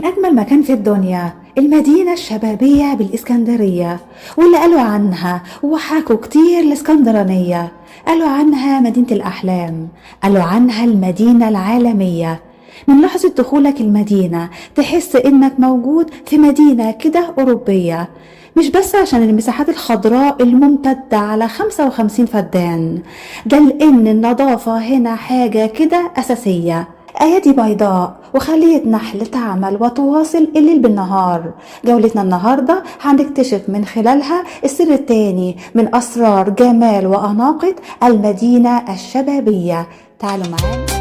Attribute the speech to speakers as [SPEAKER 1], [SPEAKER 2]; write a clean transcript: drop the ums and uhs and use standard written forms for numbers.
[SPEAKER 1] من أجمل مكان في الدنيا المدينة الشبابية بالإسكندرية، واللي قالوا عنها وحكوا كتير الإسكندرانية. قالوا عنها مدينة الأحلام، قالوا عنها المدينة العالمية. من لحظة دخولك المدينة تحس إنك موجود في مدينة كده أوروبية، مش بس عشان المساحات الخضراء الممتدة على 55 فدان، ده لأن النظافة هنا حاجة كده أساسية. أيادي بيضاء وخلية نحل تعمل وتواصل الليل بالنهار. جولتنا النهاردة هنكتشف من خلالها السر التاني من أسرار جمال وأناقة المدينة الشبابية. تعالوا معانا.